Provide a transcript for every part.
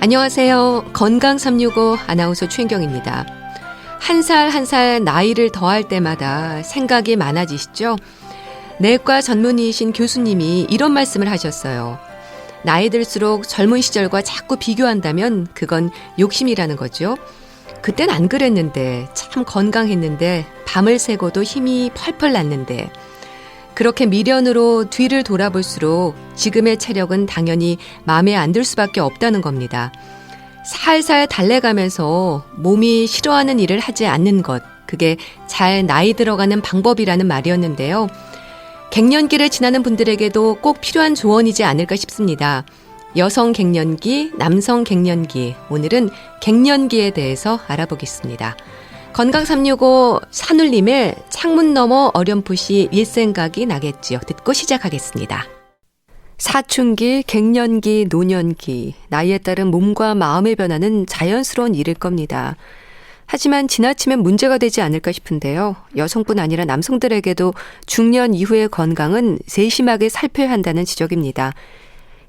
안녕하세요. 건강 365 아나운서 최인경입니다. 한 살 한 살 나이를 더할 때마다 생각이 많아지시죠? 내과 전문의이신 교수님이 이런 말씀을 하셨어요. 나이 들수록 젊은 시절과 자꾸 비교한다면 그건 욕심이라는 거죠. 그땐 안 그랬는데, 참 건강했는데, 밤을 새고도 힘이 펄펄 났는데, 그렇게 미련으로 뒤를 돌아볼수록 지금의 체력은 당연히 마음에 안 들 수밖에 없다는 겁니다. 살살 달래가면서 몸이 싫어하는 일을 하지 않는 것, 그게 잘 나이 들어가는 방법이라는 말이었는데요. 갱년기를 지나는 분들에게도 꼭 필요한 조언이지 않을까 싶습니다. 여성 갱년기, 남성 갱년기, 오늘은 갱년기에 대해서 알아보겠습니다. 건강 365 산울림의 창문 너머 어렴풋이 옛생각이 나겠지요. 듣고 시작하겠습니다. 사춘기, 갱년기, 노년기, 나이에 따른 몸과 마음의 변화는 자연스러운 일일 겁니다. 하지만 지나치면 문제가 되지 않을까 싶은데요. 여성뿐 아니라 남성들에게도 중년 이후의 건강은 세심하게 살펴야 한다는 지적입니다.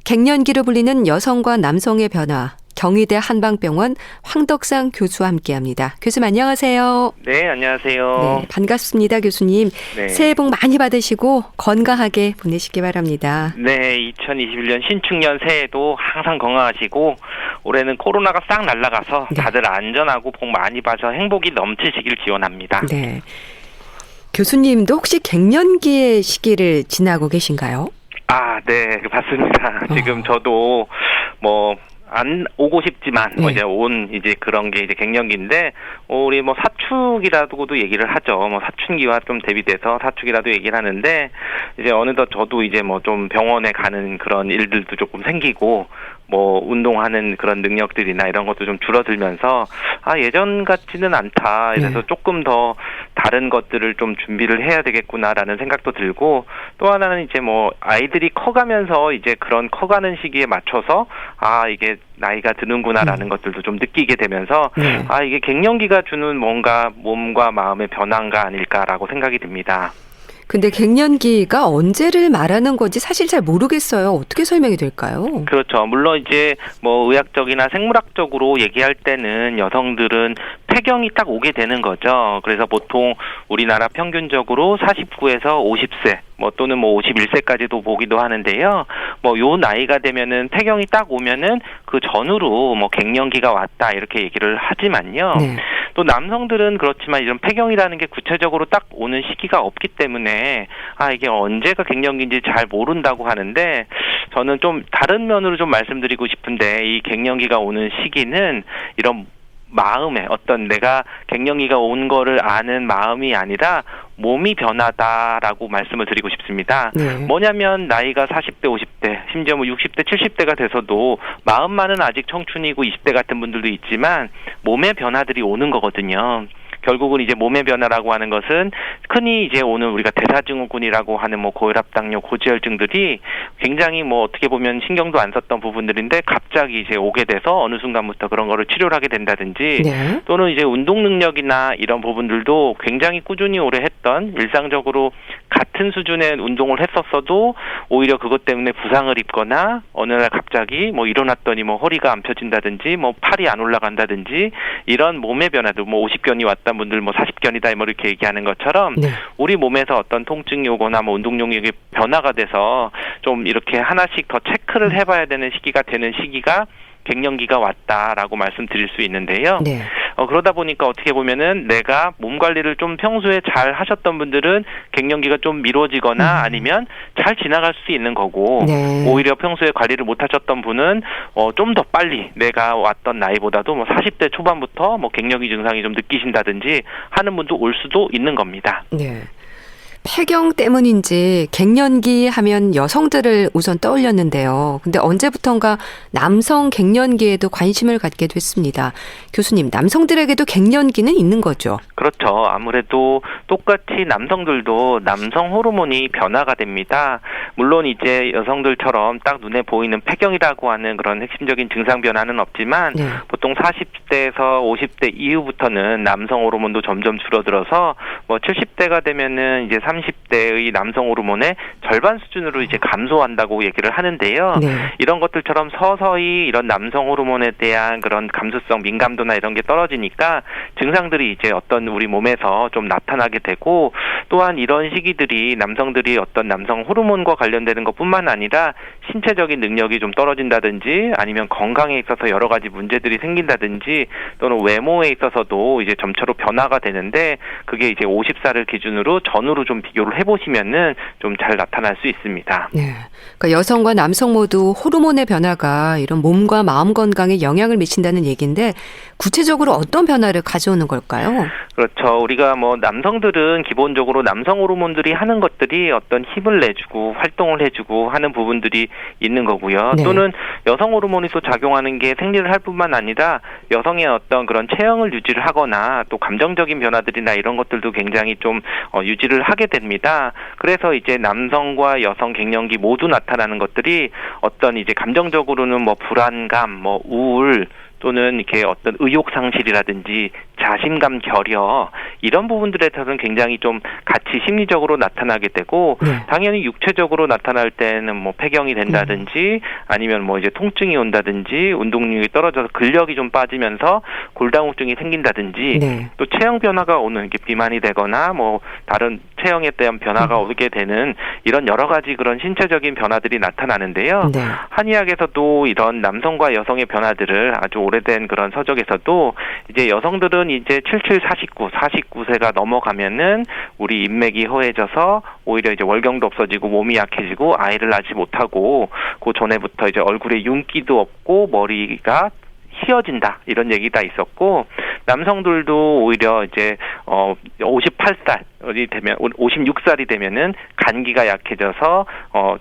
갱년기로 불리는 여성과 남성의 변화, 경희대 한방병원 황덕상 교수와 함께합니다. 교수님 안녕하세요. 네, 안녕하세요. 네, 반갑습니다, 교수님. 네. 새해 복 많이 받으시고 건강하게 보내시기 바랍니다. 네, 2021년 신축년 새해도 항상 건강하시고 올해는 코로나가 싹 날아가서 네. 다들 안전하고 복 많이 받아서 행복이 넘치시길 기원합니다. 네. 교수님도 혹시 갱년기의 시기를 지나고 계신가요? 아, 네, 맞습니다. 지금 저도 안 오고 싶지만 이제 이제 그런 게 이제 갱년기인데 우리 사축이라고도 얘기를 하죠. 사춘기와 좀 대비돼서 사축이라도 얘기를 하는데 이제 어느덧 저도 이제 좀 병원에 가는 그런 일들도 조금 생기고 운동하는 그런 능력들이나 이런 것도 좀 줄어들면서 예전 같지는 않다. 그래서 조금 더 다른 것들을 좀 준비를 해야 되겠구나라는 생각도 들고 또 하나는 이제 아이들이 커가면서 이제 그런 커가는 시기에 맞춰서 이게 나이가 드는구나라는 것들도 좀 느끼게 되면서 이게 갱년기가 주는 뭔가 몸과 마음의 변화가 아닐까라고 생각이 듭니다. 근데 갱년기가 언제를 말하는 건지 사실 잘 모르겠어요. 어떻게 설명이 될까요? 그렇죠. 물론 이제 의학적이나 생물학적으로 얘기할 때는 여성들은 폐경이 딱 오게 되는 거죠. 그래서 보통 우리나라 평균적으로 49에서 50세 또는 51세까지도 보기도 하는데요. 요 나이가 되면은 폐경이 딱 오면은 그 전후로 갱년기가 왔다 이렇게 얘기를 하지만요. 또 남성들은 그렇지만 이런 폐경이라는 게 구체적으로 딱 오는 시기가 없기 때문에 이게 언제가 갱년기인지 잘 모른다고 하는데 저는 좀 다른 면으로 좀 말씀드리고 싶은데 이 갱년기가 오는 시기는 이런 마음에 어떤 내가 갱년기가 온 거를 아는 마음이 아니라 몸이 변하다라고 말씀을 드리고 싶습니다. 뭐냐면 나이가 40대, 50대, 심지어 60대, 70대가 돼서도 마음만은 아직 청춘이고 20대 같은 분들도 있지만 몸의 변화들이 오는 거거든요. 결국은 이제 몸의 변화라고 하는 것은 흔히 이제 오는 우리가 대사증후군이라고 하는 고혈압, 당뇨, 고지혈증들이 굉장히 어떻게 보면 신경도 안 썼던 부분들인데 갑자기 이제 오게 돼서 어느 순간부터 그런 거를 치료를 하게 된다든지 또는 이제 운동 능력이나 이런 부분들도 굉장히 꾸준히 오래 했던 일상적으로 같은 수준의 운동을 했었어도 오히려 그것 때문에 부상을 입거나 어느 날 갑자기 일어났더니 허리가 안 펴진다든지 팔이 안 올라간다든지 이런 몸의 변화도 50견이 왔다 분들 40견이다 이렇게 얘기하는 것처럼 우리 몸에서 어떤 통증이 오거나 운동 능력이 변화가 돼서 좀 이렇게 하나씩 더 체크를 해봐야 되는 시기가 되는 시기가 갱년기가 왔다라고 말씀드릴 수 있는데요. 그러다 보니까 어떻게 보면은 내가 몸 관리를 좀 평소에 잘 하셨던 분들은 갱년기가 좀 미뤄지거나 아니면 잘 지나갈 수 있는 거고 오히려 평소에 관리를 못 하셨던 분은 좀 더 빨리 내가 왔던 나이보다도 40대 초반부터 갱년기 증상이 좀 느끼신다든지 하는 분도 올 수도 있는 겁니다. 폐경 때문인지 갱년기 하면 여성들을 우선 떠올렸는데요. 근데 언제부턴가 남성 갱년기에도 관심을 갖게 됐습니다. 교수님, 남성들에게도 갱년기는 있는 거죠? 그렇죠. 아무래도 똑같이 남성들도 남성 호르몬이 변화가 됩니다. 물론 이제 여성들처럼 딱 눈에 보이는 폐경이라고 하는 그런 핵심적인 증상 변화는 없지만 보통 40 40대에서 50대 이후부터는 남성 호르몬도 점점 줄어들어서 뭐 70대가 되면은 이제 30대의 남성 호르몬의 절반 수준으로 이제 감소한다고 얘기를 하는데요. 네. 이런 것들처럼 서서히 이런 남성 호르몬에 대한 그런 감수성, 민감도나 이런 게 떨어지니까 증상들이 이제 어떤 우리 몸에서 좀 나타나게 되고, 또한 이런 시기들이 남성들이 어떤 남성 호르몬과 관련되는 것뿐만 아니라 신체적인 능력이 좀 떨어진다든지 아니면 건강에 있어서 여러 가지 문제들이 생긴다든지 또는 외모에 있어서도 이제 점차로 변화가 되는데, 그게 이제 50살을 기준으로 전후로 좀 비교를 해보시면은 좀 잘 나타날 수 있습니다. 네. 그러니까 여성과 남성 모두 호르몬의 변화가 이런 몸과 마음 건강에 영향을 미친다는 얘기인데, 구체적으로 어떤 변화를 가져오는 걸까요? 그렇죠. 우리가 뭐 남성들은 기본적으로 남성 호르몬들이 하는 것들이 어떤 힘을 내주고 활동을 해주고 하는 부분들이 있는 거고요. 네. 또는 여성 호르몬이 또 작용하는 게 생리를 할 뿐만 아니라 여성의 어떤 그런 체형을 유지를 하거나 또 감정적인 변화들이나 이런 것들도 굉장히 좀 유지를 하게 됩니다. 그래서 이제 남성과 여성 갱년기 모두 나타나는 것들이 어떤 이제 감정적으로는 뭐 불안감, 뭐 우울, 또는 이렇게 어떤 의욕 상실이라든지 자신감 결여, 이런 부분들에 대해서는 굉장히 좀 같이 심리적으로 나타나게 되고, 네. 당연히 육체적으로 나타날 때는 뭐 폐경이 된다든지 아니면 뭐 이제 통증이 온다든지 운동력이 떨어져서 근력이 좀 빠지면서 골다공증이 생긴다든지 네. 또 체형 변화가 오는, 이렇게 비만이 되거나 뭐 다른 체형에 대한 변화가 오게 되는 이런 여러 가지 그런 신체적인 변화들이 나타나는데요. 네. 한의학에서도 이런 남성과 여성의 변화들을 아주 오래된 그런 서적에서도 이제 여성들은 이제 49세가 넘어가면은 우리 인맥이 허해져서 오히려 이제 월경도 없어지고 몸이 약해지고 아이를 낳지 못하고, 그 전에부터 이제 얼굴에 윤기도 없고 머리가 휘어진다, 이런 얘기가 있었고, 남성들도 오히려 이제 58살이 되면 56살이 되면은 간기가 약해져서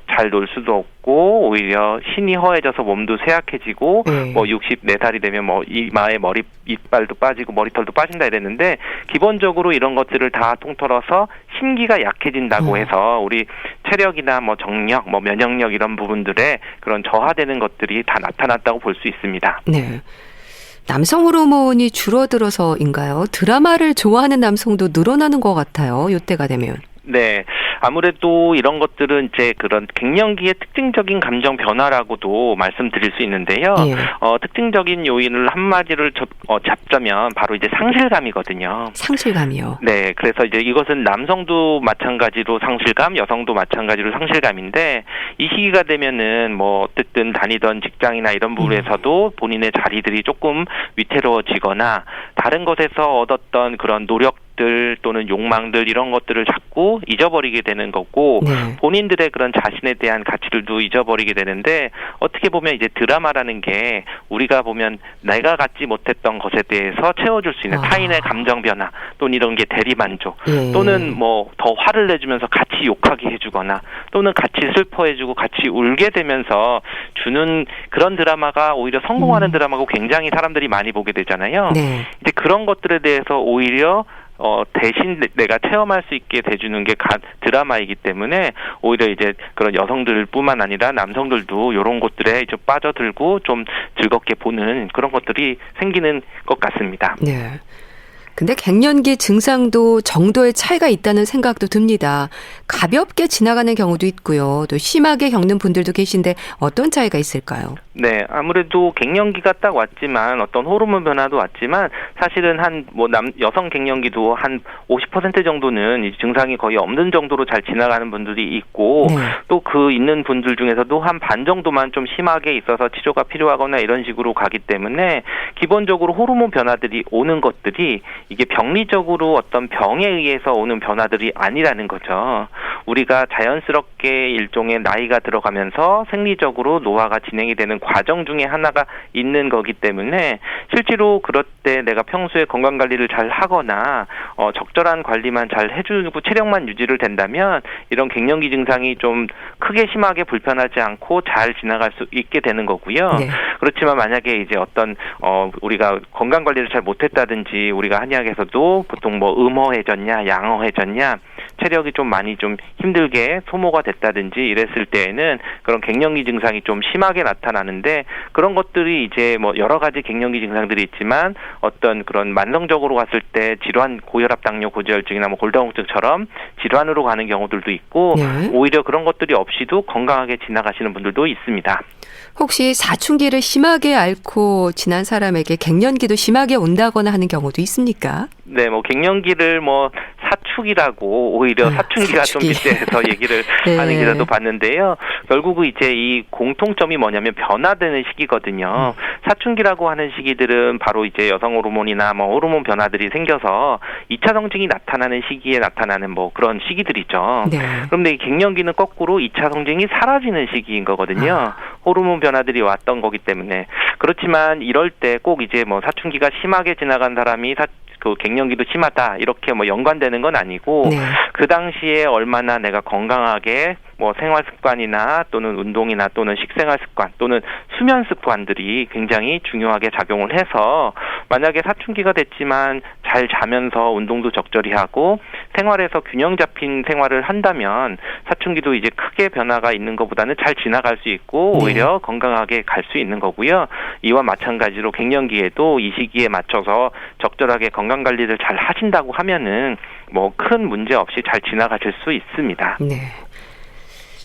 잘 놀 수도 없고 오히려 신이 허해져서 몸도 쇠약해지고, 뭐 64살이 되면 뭐 이마에 이빨도 빠지고 머리털도 빠진다 이랬는데, 기본적으로 이런 것들을 다 통틀어서 심기가 약해진다고 해서 우리 체력이나 뭐 정력, 뭐 면역력 이런 부분들에 그런 저하되는 것들이 다 나타났다고 볼 수 있습니다. 네. 남성 호르몬이 줄어들어서인가요? 드라마를 좋아하는 남성도 늘어나는 것 같아요. 이때가 되면. 네. 아무래도 이런 것들은 이제 그런 갱년기의 특징적인 감정 변화라고도 말씀드릴 수 있는데요. 예. 특징적인 요인을 한마디를 잡자면 바로 이제 상실감이거든요. 상실감이요. 네. 그래서 이제 이것은 남성도 마찬가지로 상실감, 여성도 마찬가지로 상실감인데, 이 시기가 되면은 뭐 어쨌든 다니던 직장이나 이런 부분에서도 본인의 자리들이 조금 위태로워지거나 다른 것에서 얻었던 그런 노력들 또는 욕망들, 이런 것들을 자꾸 잊어버리게 되는 거고, 네. 본인들의 그런 자신에 대한 가치들도 잊어버리게 되는데, 어떻게 보면 이제 드라마라는 게 우리가 보면 내가 갖지 못했던 것에 대해서 채워줄 수 있는 타인의 감정 변화 또는 이런 게 대리만족, 또는 뭐 더 화를 내주면서 같이 욕하게 해주거나 또는 같이 슬퍼해주고 같이 울게 되면서 주는 그런 드라마가 오히려 성공하는 드라마고 굉장히 사람들이 많이 보게 되잖아요. 네. 이제 그런 것들에 대해서 오히려 대신 내가 체험할 수 있게 돼주는 게 드라마이기 때문에 오히려 이제 그런 여성들뿐만 아니라 남성들도 이런 것들에 이제 빠져들고 좀 즐겁게 보는 그런 것들이 생기는 것 같습니다. 네. 근데 갱년기 증상도 정도의 차이가 있다는 생각도 듭니다. 가볍게 지나가는 경우도 있고요. 또 심하게 겪는 분들도 계신데 어떤 차이가 있을까요? 네, 아무래도 갱년기가 딱 왔지만 어떤 호르몬 변화도 왔지만 사실은 여성 갱년기도 한 50% 정도는 이 증상이 거의 없는 정도로 잘 지나가는 분들이 있고, 또 그 있는 분들 중에서도 한 반 정도만 좀 심하게 있어서 치료가 필요하거나 이런 식으로 가기 때문에 기본적으로 호르몬 변화들이 오는 것들이 이게 병리적으로 어떤 병에 의해서 오는 변화들이 아니라는 거죠. 우리가 자연스럽게 일종의 나이가 들어가면서 생리적으로 노화가 진행이 되는 과정 중에 하나가 있는 거기 때문에, 실제로 그럴 때 내가 평소에 건강관리를 잘 하거나 적절한 관리만 잘 해주고 체력만 유지를 된다면 이런 갱년기 증상이 좀 크게 심하게 불편하지 않고 잘 지나갈 수 있게 되는 거고요. 네. 그렇지만 만약에 이제 어떤 우리가 건강관리를 잘 못했다든지, 우리가 한의학에서도 보통 뭐 음허해졌냐 양허해졌냐 체력이 좀 많이 좀 힘들게 소모가 됐다든지 이랬을 때에는 그런 갱년기 증상이 좀 심하게 나타나는데, 그런 것들이 이제 뭐 여러 가지 갱년기 증상들이 있지만 어떤 그런 만성적으로 갔을 때 질환, 고혈압, 당뇨, 고지혈증이나 뭐 골다공증처럼 질환으로 가는 경우들도 있고, 네. 오히려 그런 것들이 없이도 건강하게 지나가시는 분들도 있습니다. 혹시 사춘기를 심하게 앓고 지난 사람에게 갱년기도 심하게 온다거나 하는 경우도 있습니까? 네, 뭐 갱년기를 뭐 사축이라고 오히려 사춘기가 사춘기. 좀 빗대서 얘기를 네. 하는 기사도 봤는데요. 결국은 이제 이 공통점이 뭐냐면 변화되는 시기거든요. 사춘기라고 하는 시기들은 바로 이제 여성 호르몬이나 뭐 호르몬 변화들이 생겨서 2차 성징이 나타나는 시기에 나타나는 뭐 그런 시기들이죠. 네. 그런데 이 갱년기는 거꾸로 2차 성징이 사라지는 시기인 거거든요. 호르몬 변화들이 왔던 거기 때문에. 그렇지만 이럴 때 꼭 이제 뭐 사춘기가 심하게 지나간 사람이 그 갱년기도 심하다 이렇게 뭐 연관되는 건 아니고, 네. 그 당시에 얼마나 내가 건강하게 뭐 생활 습관이나 또는 운동이나 또는 식생활 습관 또는 수면 습관들이 굉장히 중요하게 작용을 해서, 만약에 사춘기가 됐지만 잘 자면서 운동도 적절히 하고 생활에서 균형 잡힌 생활을 한다면 사춘기도 이제 크게 변화가 있는 것보다는 잘 지나갈 수 있고 오히려 건강하게 갈 수 있는 거고요. 이와 마찬가지로 갱년기에도 이 시기에 맞춰서 적절하게 건강 관리를 잘 하신다고 하면은 뭐 큰 문제 없이 잘 지나가실 수 있습니다. 네.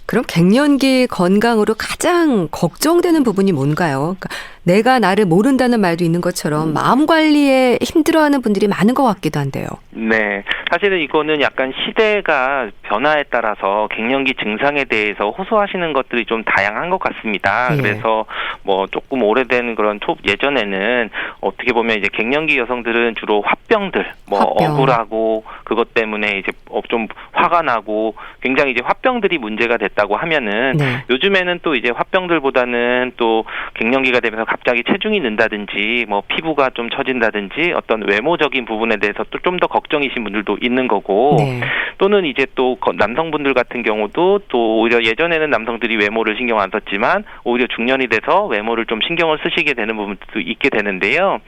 그럼 갱년기 건강으로 가장 걱정되는 부분이 뭔가요? 그러니까 내가 나를 모른다는 말도 있는 것처럼 마음 관리에 힘들어하는 분들이 많은 것 같기도 한데요. 네. 사실은 이거는 약간 시대가 변화에 따라서 갱년기 증상에 대해서 호소하시는 것들이 좀 다양한 것 같습니다. 예. 그래서 뭐 조금 오래된 그런 예전에는 어떻게 보면 이제 갱년기 여성들은 주로 화병들, 뭐 화병. 억울하고 그것 때문에 이제 좀 화가 나고 굉장히 이제 화병들이 문제가 됐다고 하면은, 네. 요즘에는 또 이제 화병들보다는 또 갱년기가 되면서 갑자기 체중이 는다든지 뭐 피부가 좀 처진다든지 어떤 외모적인 부분에 대해서 또 좀 더 걱정이신 분들도 있는 거고, 네. 또는 이제 또 남성분들 같은 경우도 또 오히려 예전에는 남성들이 외모를 신경 안 썼지만 오히려 중년이 돼서 외모를 좀 신경을 쓰시게 되는 부분도 있게 되는데요.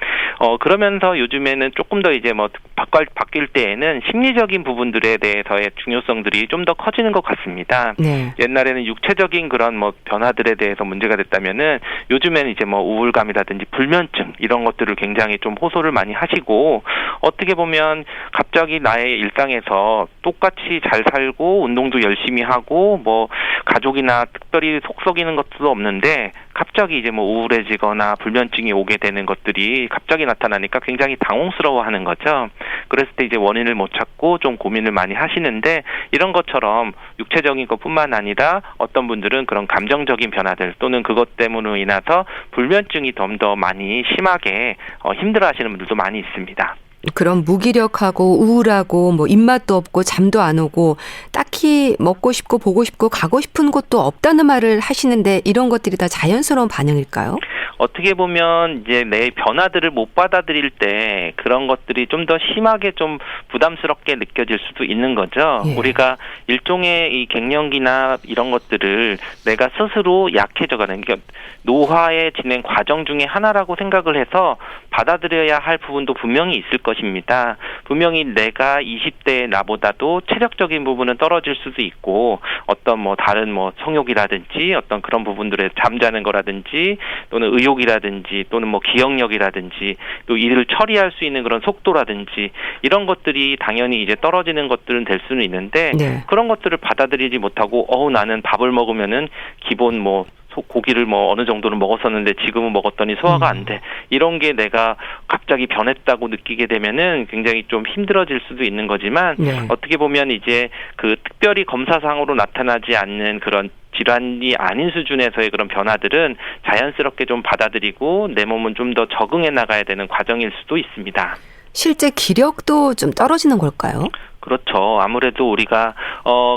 그러면서 요즘에는 조금 더 이제 뭐 바뀔 때에는 심리적인 부분들에 대해서의 중요성들이 좀 더 커지는 것 같습니다. 네. 옛날에는 육체적인 그런 뭐 변화들에 대해서 문제가 됐다면은 요즘에는 이제 뭐 우울감이라든지 불면증 이런 것들을 굉장히 좀 호소를 많이 하시고, 어떻게 보면 갑자기 나의 일상에서 똑같이 잘 살고 운동도 열심히 하고 뭐 가족이나 특별히 속 썩이는 것도 없는데 갑자기 이제 뭐 우울해지거나 불면증이 오게 되는 것들이 갑자기 나타나니까 굉장히 당혹스러워하는 거죠. 그랬을 때 이제 원인을 못 찾고 좀 고민을 많이 하시는데, 이런 것처럼 육체적인 것뿐만 아니라 어떤 분들은 그런 감정적인 변화들 또는 그것 때문으로 인해서 불면증이 좀 더 많이 심하게 힘들어하시는 분들도 많이 있습니다. 그런 무기력하고 우울하고 뭐 입맛도 없고 잠도 안 오고 딱히 먹고 싶고 보고 싶고 가고 싶은 곳도 없다는 말을 하시는데, 이런 것들이 다 자연스러운 반응일까요? 어떻게 보면 이제 내 변화들을 못 받아들일 때 그런 것들이 좀 더 심하게 좀 부담스럽게 느껴질 수도 있는 거죠. 예. 우리가 일종의 이 갱년기나 이런 것들을 내가 스스로 약해져가는, 그러니까 노화의 진행 과정 중에 하나라고 생각을 해서 받아들여야 할 부분도 분명히 있을 것입니다. 분명히 내가 20대의 나보다도 체력적인 부분은 떨어질 수도 있고, 어떤 뭐 다른 뭐 성욕이라든지 어떤 그런 부분들에 잠자는 거라든지 또는 의욕이라든지 또는 뭐 기억력이라든지 또 일을 처리할 수 있는 그런 속도라든지 이런 것들이 당연히 이제 떨어지는 것들은 될 수는 있는데, 네. 그런 것들을 받아들이지 못하고 나는 밥을 먹으면은 기본 뭐 고기를 뭐 어느 정도는 먹었었는데 지금은 먹었더니 소화가 안 돼. 이런 게 내가 갑자기 변했다고 느끼게 되면은 굉장히 좀 힘들어질 수도 있는 거지만, 네. 어떻게 보면 이제 그 특별히 검사상으로 나타나지 않는 그런 질환이 아닌 수준에서의 그런 변화들은 자연스럽게 좀 받아들이고 내 몸은 좀 더 적응해 나가야 되는 과정일 수도 있습니다. 실제 기력도 좀 떨어지는 걸까요? 그렇죠. 아무래도 우리가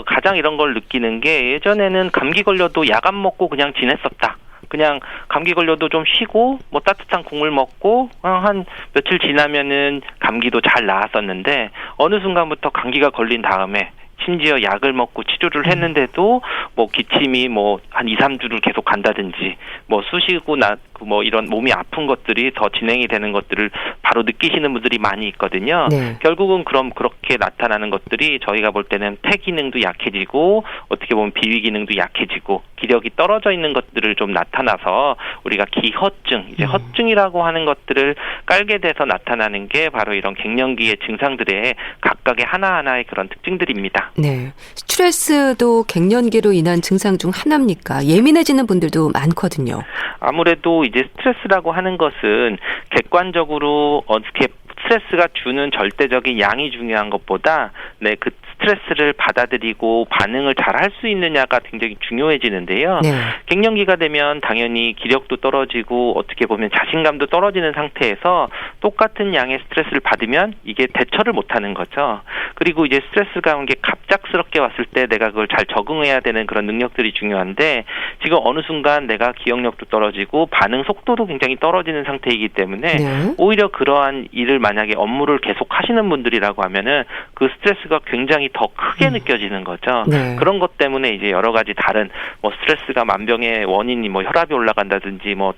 가장 이런 걸 느끼는 게, 예전에는 감기 걸려도 약 안 먹고 그냥 지냈었다. 그냥 감기 걸려도 좀 쉬고 뭐 따뜻한 국물 먹고 한 며칠 지나면은 감기도 잘 나았었는데, 어느 순간부터 감기가 걸린 다음에 심지어 약을 먹고 치료를 했는데도 뭐 기침이 뭐 한 2, 3주를 계속 간다든지 뭐 쑤시고 뭐 이런 몸이 아픈 것들이 더 진행이 되는 것들을 바로 느끼시는 분들이 많이 있거든요. 네. 결국은 그럼 그렇게 나타나는 것들이 저희가 볼 때는 폐 기능도 약해지고 어떻게 보면 비위 기능도 약해지고 기력이 떨어져 있는 것들을 좀 나타나서 우리가 기허증, 이제 허증이라고 하는 것들을 깔게 돼서 나타나는 게 바로 이런 갱년기의 증상들의 각각의 하나하나의 그런 특징들입니다. 네. 스트레스도 갱년기로 인한 증상 중 하나입니까? 예민해지는 분들도 많거든요. 아무래도 이제 스트레스라고 하는 것은 객관적으로 어떻게 스트레스가 주는 절대적인 양이 중요한 것보다 그 스트레스를 받아들이고 반응을 잘 할 수 있느냐가 굉장히 중요해지는데요. 네. 갱년기가 되면 당연히 기력도 떨어지고 어떻게 보면 자신감도 떨어지는 상태에서 똑같은 양의 스트레스를 받으면 이게 대처를 못하는 거죠. 그리고 이제 스트레스가 온 게 갑작스럽게 왔을 때 내가 그걸 잘 적응해야 되는 그런 능력들이 중요한데 지금 어느 순간 내가 기억력도 떨어지고 반응 속도도 굉장히 떨어지는 상태이기 때문에 네. 오히려 그러한 일을 만약에 업무를 계속 하시는 분들이라고 하면은 그 스트레스가 굉장히 더 크게 느껴지는 거죠. 네. 그런 것 때문에 이제 여러 가지 다른 뭐 스트레스가 만병의 원인이 뭐 혈압이 올라간다든지 뭐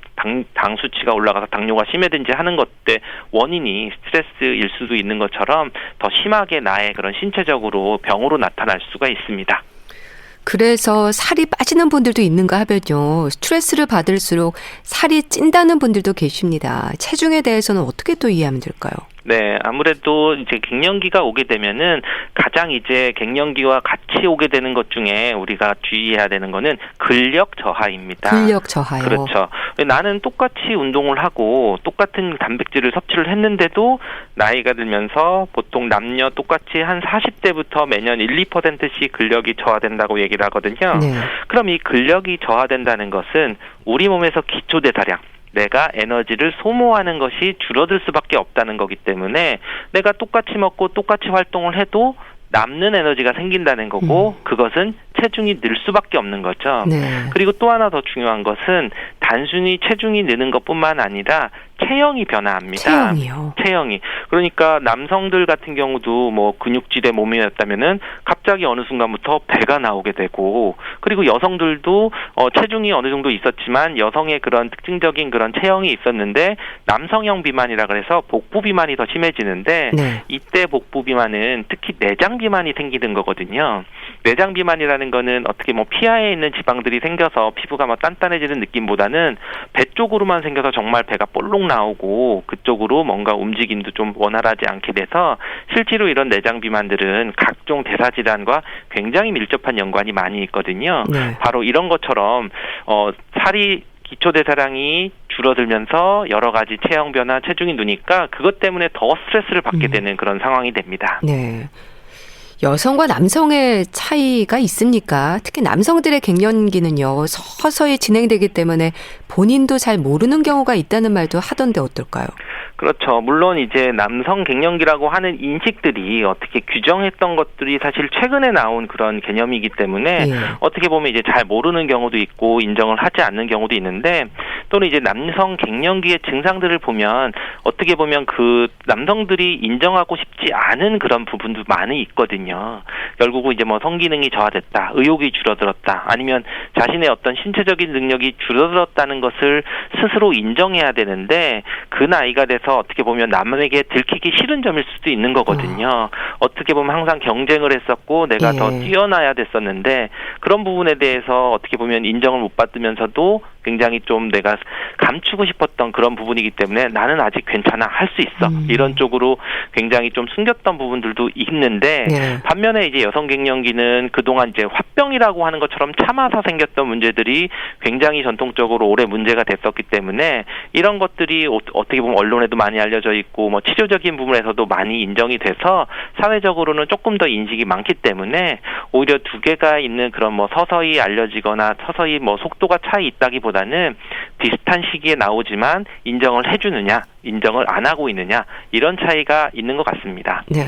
당 수치가 올라가서 당뇨가 심해든지 하는 것들 원인이 스트레스일 수도 있는 것처럼 더 심하게 나의 그런 신체적으로 병으로 나타날 수가 있습니다. 그래서 살이 빠지는 분들도 있는가 하면요. 스트레스를 받을수록 살이 찐다는 분들도 계십니다. 체중에 대해서는 어떻게 또 이해하면 될까요? 네, 아무래도 이제 갱년기가 오게 되면은 가장 이제 갱년기와 같이 오게 되는 것 중에 우리가 주의해야 되는 거는 근력 저하입니다. 근력 저하요. 그렇죠. 나는 똑같이 운동을 하고 똑같은 단백질을 섭취를 했는데도 나이가 들면서 보통 남녀 똑같이 한 40대부터 매년 1~2%씩 근력이 저하된다고 얘기를 하거든요. 네. 그럼 이 근력이 저하된다는 것은 우리 몸에서 기초대사량 내가 에너지를 소모하는 것이 줄어들 수밖에 없다는 거기 때문에 내가 똑같이 먹고 똑같이 활동을 해도 남는 에너지가 생긴다는 거고 그것은 체중이 늘 수밖에 없는 거죠. 네. 그리고 또 하나 더 중요한 것은 단순히 체중이 느는 것뿐만 아니라 체형이 변화합니다. 체형이요. 체형이. 그러니까 남성들 같은 경우도 뭐 근육질의 몸이었다면은 갑자기 어느 순간부터 배가 나오게 되고 그리고 여성들도 체중이 어느 정도 있었지만 여성의 그런 특징적인 그런 체형이 있었는데 남성형 비만이라 그래서 복부 비만이 더 심해지는데 네. 이때 복부 비만은 특히 내장 비만이 생기는 거거든요. 내장 비만이라는 거는 어떻게 뭐 피하에 있는 지방들이 생겨서 피부가 막 단단해지는 느낌보다는 배 쪽으로만 생겨서 정말 배가 볼록 나오고 그쪽으로 뭔가 움직임도 좀 원활하지 않게 돼서 실제로 이런 내장 비만들은 각종 대사 질환과 굉장히 밀접한 연관이 많이 있거든요. 네. 바로 이런 것처럼 살이 기초대사량이 줄어들면서 여러 가지 체형 변화, 체중이 느니까 그것 때문에 더 스트레스를 받게 되는 그런 상황이 됩니다. 네. 여성과 남성의 차이가 있습니까? 특히 남성들의 갱년기는요, 서서히 진행되기 때문에 본인도 잘 모르는 경우가 있다는 말도 하던데 어떨까요? 그렇죠. 물론 이제 남성 갱년기라고 하는 인식들이 어떻게 규정했던 것들이 사실 최근에 나온 그런 개념이기 때문에 어떻게 보면 이제 잘 모르는 경우도 있고 인정을 하지 않는 경우도 있는데 또는 이제 남성 갱년기의 증상들을 보면 어떻게 보면 그 남성들이 인정하고 싶지 않은 그런 부분도 많이 있거든요. 결국은 이제 뭐 성기능이 저하됐다, 의욕이 줄어들었다, 아니면 자신의 어떤 신체적인 능력이 줄어들었다는 것을 스스로 인정해야 되는데 그 나이가 돼서 어떻게 보면 남에게 들키기 싫은 점일 수도 있는 거거든요. 어떻게 보면 항상 경쟁을 했었고 내가 더 뛰어나야 됐었는데 그런 부분에 대해서 어떻게 보면 인정을 못 받으면서도 굉장히 좀 내가 감추고 싶었던 그런 부분이기 때문에 나는 아직 괜찮아, 할 수 있어, 이런 쪽으로 굉장히 좀 숨겼던 부분들도 있는데 반면에 이제 여성 갱년기는 그동안 이제 화병이라고 하는 것처럼 참아서 생겼던 문제들이 굉장히 전통적으로 오래 문제가 됐었기 때문에 이런 것들이 어떻게 보면 언론에도 많이 알려져 있고 뭐 치료적인 부분에서도 많이 인정이 돼서 사회적으로는 조금 더 인식이 많기 때문에 오히려 두 개가 있는 그런 뭐 서서히 알려지거나 서서히 뭐 속도가 차이 있다기보다는 비슷한 시기에 나오지만 인정을 해주느냐 인정을 안 하고 있느냐 이런 차이가 있는 것 같습니다. 네.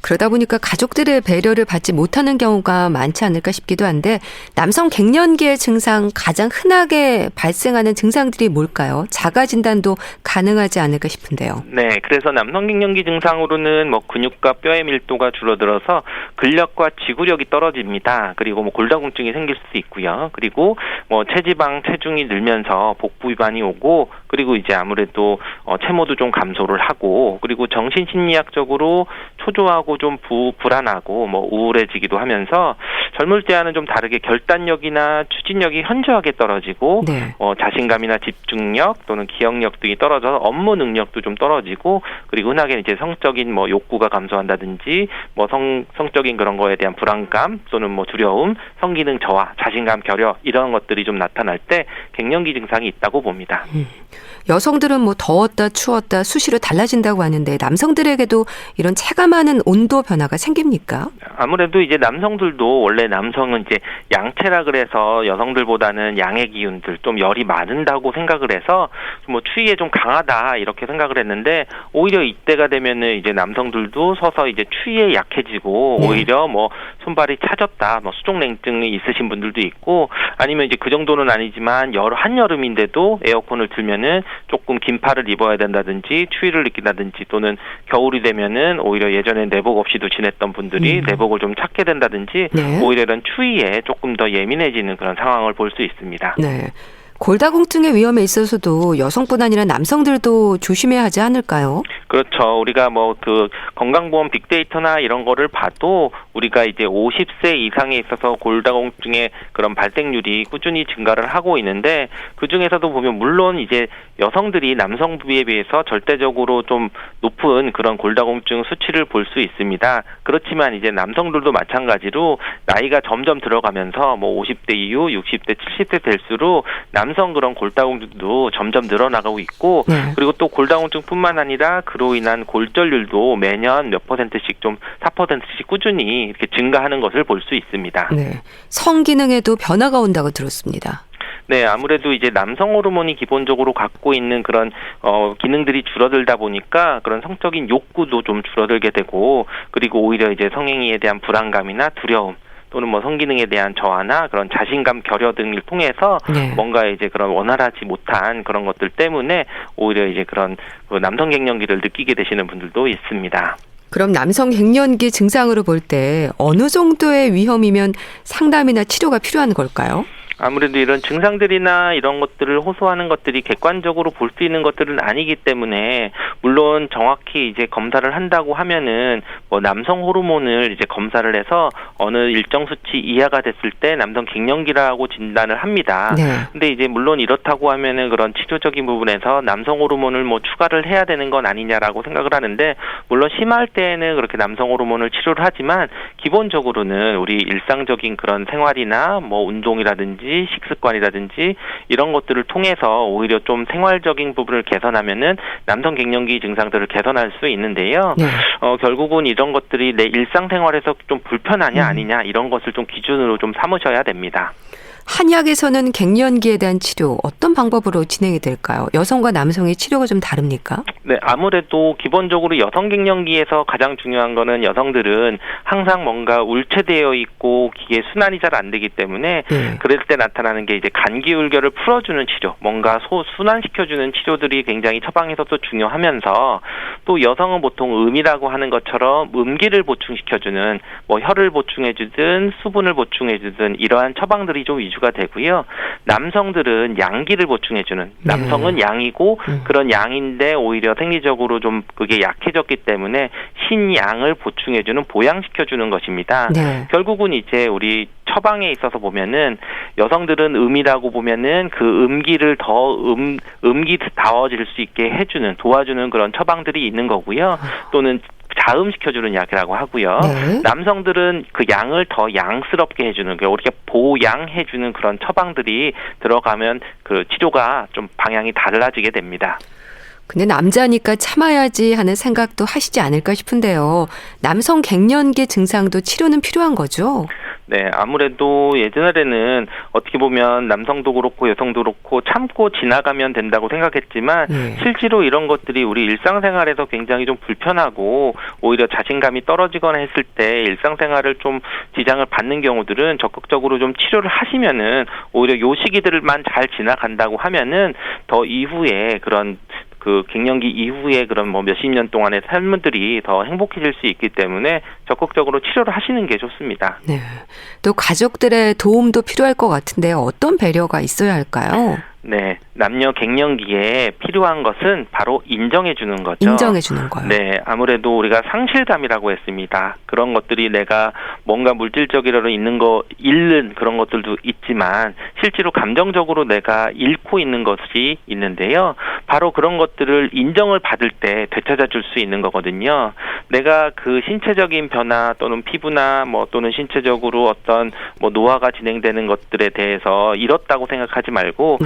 그러다 보니까 가족들의 배려를 받지 못하는 경우가 많지 않을까 싶기도 한데 남성 갱년기의 증상 가장 흔하게 발생하는 증상들이 뭘까요? 자가 진단도 가능하지 않을까 싶은데요. 네, 그래서 남성 갱년기 증상으로는 뭐 근육과 뼈의 밀도가 줄어들어서 근력과 지구력이 떨어집니다. 그리고 뭐 골다공증이 생길 수도 있고요. 그리고 뭐 체지방, 체중이 늘면서 복부 위반이 오고 그리고 이제 아무래도 체모도 좀 감소를 하고 그리고 정신심리학적으로 초조하고 좀 불안하고 뭐 우울해지기도 하면서 젊을 때와는 좀 다르게 결단력이나 추진력이 현저하게 떨어지고 네. 자신감이나 집중력 또는 기억력 등이 떨어져서 업무 능력도 좀 떨어지고 그리고 흔하게 이제 성적인 뭐 욕구가 감소한다든지 뭐 성적인 그런 거에 대한 불안감 또는 뭐 두려움, 성기능 저하, 자신감 결여 이런 것들이 좀 나타날 때 갱년기 증상이 있다고 봅니다. 여성들은 뭐 더웠다 추웠다 수시로 달라진다고 하는데 남성들에게도 이런 체감하는 온도 변화가 생깁니까? 아무래도 이제 남성들도 원래 남성은 이제 양체라 그래서 여성들보다는 양의 기운들 좀 열이 많은다고 생각을 해서 뭐 추위에 좀 강하다 이렇게 생각을 했는데 오히려 이때가 되면은 이제 남성들도 서서 이제 추위에 약해지고 오히려 뭐 손발이 차졌다, 뭐 수족냉증이 있으신 분들도 있고 아니면 이제 그 정도는 아니지만 한여름인데도 에어컨을 틀면은 조금 긴팔을 입어야 된다든지 추위를 느낀다든지 또는 겨울이 되면은 오히려 예전에 내복 없이도 지냈던 분들이 내복을 좀 찾게 된다든지 오히려 이런 추위에 조금 더 예민해지는 그런 상황을 볼 수 있습니다. 네. 골다공증의 위험에 있어서도 여성뿐 아니라 남성들도 조심해야 하지 않을까요? 그렇죠. 우리가 뭐 그 건강보험 빅데이터나 이런 거를 봐도 우리가 이제 50세 이상에 있어서 골다공증의 그런 발생률이 꾸준히 증가를 하고 있는데 그 중에서도 보면 물론 이제 여성들이 남성부에 비해서 절대적으로 좀 높은 그런 골다공증 수치를 볼 수 있습니다. 그렇지만 이제 남성들도 마찬가지로 나이가 점점 들어가면서 뭐 50대 이후 60대, 70대 될수록 남성 그런 골다공증도 점점 늘어나가고 있고 그리고 또 골다공증뿐만 아니라 그로 인한 골절률도 매년 몇 %씩 좀 4%씩 꾸준히 이렇게 증가하는 것을 볼 수 있습니다. 네. 성기능에도 변화가 온다고 들었습니다. 네, 아무래도 이제 남성 호르몬이 기본적으로 갖고 있는 그런 기능들이 줄어들다 보니까 그런 성적인 욕구도 좀 줄어들게 되고 그리고 오히려 이제 성행위에 대한 불안감이나 두려움 또는 뭐 성기능에 대한 저하나 그런 자신감 결여 등을 통해서 뭔가 이제 그런 원활하지 못한 그런 것들 때문에 오히려 이제 그런 남성 갱년기를 느끼게 되시는 분들도 있습니다. 그럼 남성 갱년기 증상으로 볼 때 어느 정도의 위험이면 상담이나 치료가 필요한 걸까요? 아무래도 이런 증상들이나 이런 것들을 호소하는 것들이 객관적으로 볼 수 있는 것들은 아니기 때문에 물론 정확히 이제 검사를 한다고 하면은 뭐 남성 호르몬을 이제 검사를 해서 어느 일정 수치 이하가 됐을 때 남성 갱년기라고 진단을 합니다. 근데 이제 물론 이렇다고 하면은 그런 치료적인 부분에서 남성 호르몬을 뭐 추가를 해야 되는 건 아니냐라고 생각을 하는데 물론 심할 때에는 그렇게 남성 호르몬을 치료를 하지만 기본적으로는 우리 일상적인 그런 생활이나 뭐 운동이라든지 식습관이라든지 이런 것들을 통해서 오히려 좀 생활적인 부분을 개선하면은 남성 갱년기 증상들을 개선할 수 있는데요. 결국은 이런 것들이 내 일상생활에서 좀 불편하냐 아니냐 이런 것을 좀 기준으로 좀 삼으셔야 됩니다. 한약에서는 갱년기에 대한 치료 어떤 방법으로 진행이 될까요? 여성과 남성의 치료가 좀 다릅니까? 네, 아무래도 기본적으로 여성 갱년기에서 가장 중요한 거는 여성들은 항상 뭔가 울체되어 있고 기계 순환이 잘 안 되기 때문에 그럴 때 나타나는 게 이제 간기울결을 풀어주는 치료, 뭔가 순환시켜주는 치료들이 굉장히 처방에서도 중요하면서 또 여성은 보통 음이라고 하는 것처럼 음기를 보충시켜주는 뭐 혈을 보충해주든 수분을 보충해주든 이러한 처방들이 좀 위주가 되고요. 남성들은 양기를 보충해주는 남성은 양이고 그런 양인데 오히려 생리적으로 좀 그게 약해졌기 때문에 신양을 보충해주는 보양시켜주는 것입니다. 결국은 이제 우리 처방에 있어서 보면은 여성들은 음이라고 보면은 그 음기를 더 음기다워질 수 있게 해주는 도와주는 그런 처방들이 있는 거고요. 또는 자음시켜주는 약이라고 하고요. 남성들은 그 양을 더 양스럽게 해주는, 우리가 보양해주는 그런 처방들이 들어가면 그 치료가 좀 방향이 달라지게 됩니다. 근데 남자니까 참아야지 하는 생각도 하시지 않을까 싶은데요. 남성 갱년기 증상도 치료는 필요한 거죠? 네, 아무래도 예전에는 어떻게 보면 남성도 그렇고 여성도 그렇고 참고 지나가면 된다고 생각했지만 실제로 이런 것들이 우리 일상생활에서 굉장히 좀 불편하고 오히려 자신감이 떨어지거나 했을 때 일상생활을 좀 지장을 받는 경우들은 적극적으로 좀 치료를 하시면은 오히려 요 시기들만 잘 지나간다고 하면은 더 이후에 그런 그 갱년기 이후에 그런 뭐 몇십 년 동안의 삶들이 더 행복해질 수 있기 때문에 적극적으로 치료를 하시는 게 좋습니다. 네. 또 가족들의 도움도 필요할 것 같은데 어떤 배려가 있어야 할까요? 네, 남녀 갱년기에 필요한 것은 바로 인정해 주는 거죠. 인정해 주는 거요. 네, 아무래도 우리가 상실감이라고 했습니다. 그런 것들이 내가 뭔가 물질적으로 잃는 그런 것들도 있지만 실제로 감정적으로 내가 잃고 있는 것이 있는데요. 바로 그런 것들을 인정을 받을 때 되찾아 줄 수 있는 거거든요. 내가 그 신체적인 변화 또는 피부나 또는 신체적으로 어떤 노화가 진행되는 것들에 대해서 잃었다고 생각하지 말고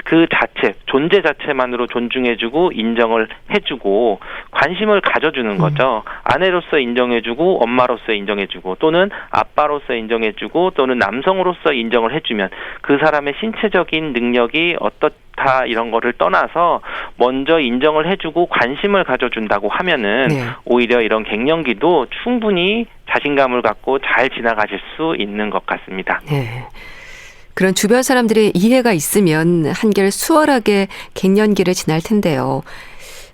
그 자체, 존재 자체만으로 존중해주고 인정을 해주고 관심을 가져주는 거죠. 아내로서 인정해주고 엄마로서 인정해주고 또는 아빠로서 인정해주고 또는 남성으로서 인정을 해주면 그 사람의 신체적인 능력이 어떻다 이런 거를 떠나서 먼저 인정을 해주고 관심을 가져준다고 하면은 오히려 이런 갱년기도 충분히 자신감을 갖고 잘 지나가실 수 있는 것 같습니다. 네. 그런 주변 사람들의 이해가 있으면 한결 수월하게 갱년기를 지날 텐데요.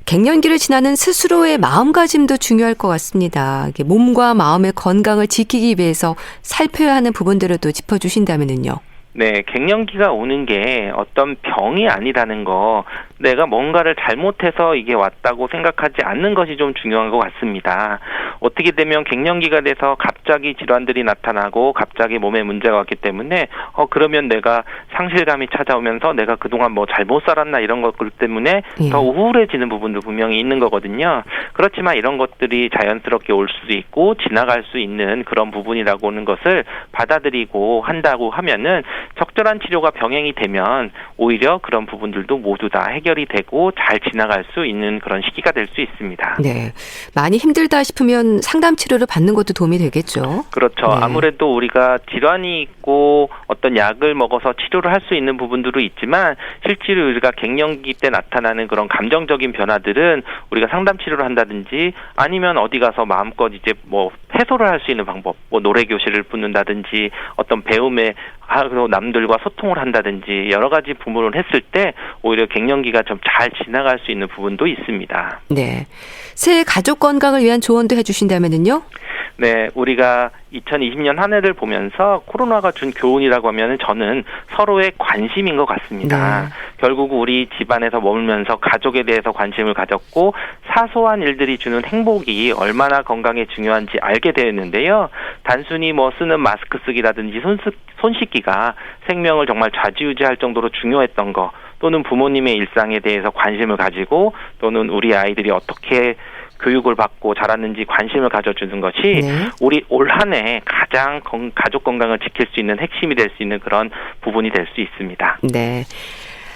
갱년기를 지나는 스스로의 마음가짐도 중요할 것 같습니다. 몸과 마음의 건강을 지키기 위해서 살펴야 하는 부분들을 또 짚어주신다면요. 네, 갱년기가 오는 게 어떤 병이 아니라는 거, 내가 뭔가를 잘못해서 이게 왔다고 생각하지 않는 것이 좀 중요한 것 같습니다. 어떻게 되면 갱년기가 돼서 갑자기 질환들이 나타나고 갑자기 몸에 문제가 왔기 때문에 그러면 내가 상실감이 찾아오면서 내가 그동안 잘못 살았나 이런 것들 때문에 더 우울해지는 부분도 분명히 있는 거거든요. 그렇지만 이런 것들이 자연스럽게 올 수도 있고 지나갈 수 있는 그런 부분이라고 하는 것을 받아들이고 한다고 하면은 적절한 치료가 병행이 되면 오히려 그런 부분들도 모두 다 해결이 되고 잘 지나갈 수 있는 그런 시기가 될 수 있습니다. 네, 많이 힘들다 싶으면 상담 치료를 받는 것도 도움이 되겠죠. 그렇죠. 네. 아무래도 우리가 질환이 있고 어떤 약을 먹어서 치료를 할 수 있는 부분들도 있지만 실제로 우리가 갱년기 때 나타나는 그런 감정적인 변화들은 우리가 상담 치료를 한다든지 아니면 어디 가서 마음껏 이제 해소를 할 수 있는 방법, 노래 교실을 붙는다든지 어떤 배움에 남들과 소통을 한다든지 여러 가지 부분을 했을 때 오히려 갱년기가 좀 잘 지나갈 수 있는 부분도 있습니다. 네, 새해 가족 건강을 위한 조언도 해주신다면요? 네, 우리가 2020년 한 해를 보면서 코로나가 준 교훈이라고 하면 저는 서로의 관심인 것 같습니다. 결국 우리 집안에서 머물면서 가족에 대해서 관심을 가졌고 사소한 일들이 주는 행복이 얼마나 건강에 중요한지 알게 되었는데요. 단순히 쓰는 마스크 쓰기라든지 손 씻기가 생명을 정말 좌지우지할 정도로 중요했던 거 또는 부모님의 일상에 대해서 관심을 가지고 또는 우리 아이들이 어떻게 교육을 받고 자랐는지 관심을 가져주는 것이 우리 올 한 해 가장 가족 건강을 지킬 수 있는 핵심이 될 수 있는 그런 부분이 될 수 있습니다. 네.